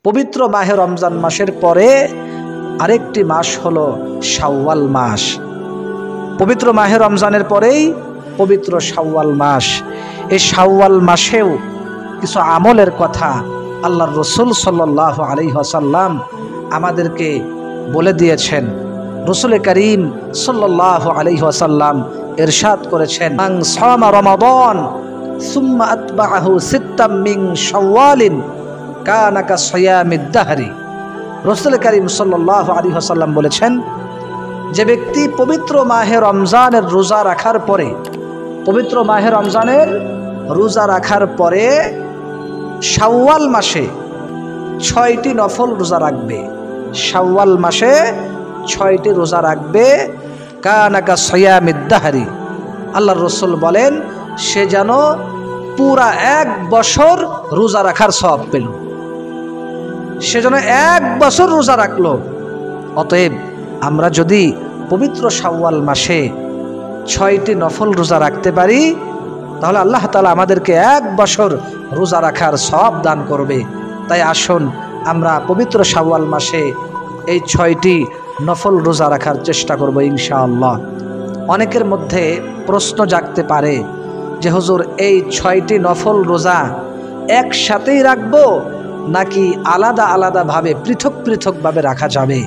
পবিত্র মাহে রমজান মাসের পরে আরেকটি মাস হলো শাওয়াল মাস। পবিত্র মাহে রমজানের পরেই পবিত্র শাওয়াল মাস। এই শাওয়াল মাসেও কিছু আমলের কথা আল্লাহর রাসূল সাল্লাল্লাহু আলাইহি ওয়াসাল্লাম আমাদেরকে বলে দিয়েছেন। রাসূল করিম সাল্লাল্লাহু আলাইহি ওয়াসাল্লাম ইরশাদ করেছেন, মান সামা রমাদান সুম্মা আতবাআহু সিত্তাম মিন শাওয়ালিন কানা কাসিয়ামিদ দাহরি। রাসূল করিম সাল্লাল্লাহু আলাইহি ওয়াসাল্লাম বলেছেন, যে ব্যক্তি পবিত্র মাহে রমজানের রোজা রাখার পরে, পবিত্র মাহে রমজানের রোজা রাখার পরে শাওয়াল মাসে 6টি নফল রোজা রাখবে, শাওয়াল মাসে 6টি রোজা রাখবে, কানা কাসিয়ামিদ দাহরি। আল্লাহর রাসূল বলেন, সে যেন পুরা 1 বছর রোজা রাখার সওয়াব পেল, সে যেন 1 বছর রোজা রাখলো। অতএব আমরা যদি পবিত্র শাওয়াল মাসে 6টি নফল রোজা রাখতে পারি, তাহলে আল্লাহ তাআলা আমাদেরকে 1 বছর রোজা রাখার সওয়াব দান করবে। তাই আসুন আমরা পবিত্র শাওয়াল মাসে এই 6টি নফল রোজা রাখার চেষ্টা করব ইনশাআল্লাহ। অনেকের মধ্যে প্রশ্ন জাগতে পারে যে হুজুর, এই 6টি নফল রোজা একসাথেই রাখবো নাকি আলাদা আলাদাভাবে পৃথক পৃথকভাবে রাখা যাবে?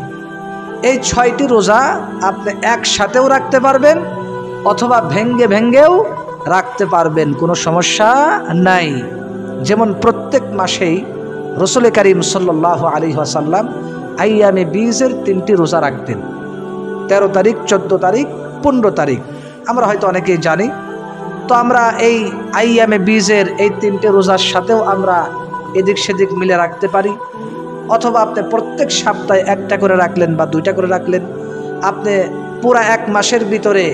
এই 6টি রোজা আপনি একসাথেও রাখতে পারবেন অথবা ভেঙ্গে ভেঙ্গেও রাখতে পারবেন, কোনো সমস্যা নাই। যেমন প্রত্যেক মাসেই রাসূল করিম সাল্লাল্লাহু আলাইহি ওয়াসাল্লাম আইয়ামে বীজের 3টি রোজা রাখতেন, 13 তারিখ, 14 তারিখ, 15 তারিখ। আমরা হয়তো অনেকেই জানি। তো আমরা এই আইয়ামে বীজের এই 3টে রোজার সাথেও আমরা এদিক সেদিক মিলে রাখতে পারি, অথবা আপনি প্রত্যেক সপ্তাহে 1টা করে রাখলেন বা 2টা করে রাখলেন। আপনি পুরা 1 মাসের ভিতরে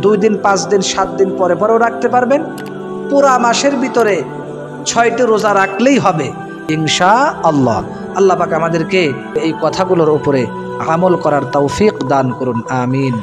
2 দিন, 5 দিন, 7 দিন পরে পরেও রাখতে পারবেন। পুরা মাসের ভিতরে 6টি রোজা রাখলেই হবে ইনশাআল্লাহ। আল্লাহ পাক আমাদেরকে এই কথাগুলোর উপরে আমল করার তৌফিক দান করুন, আমিন।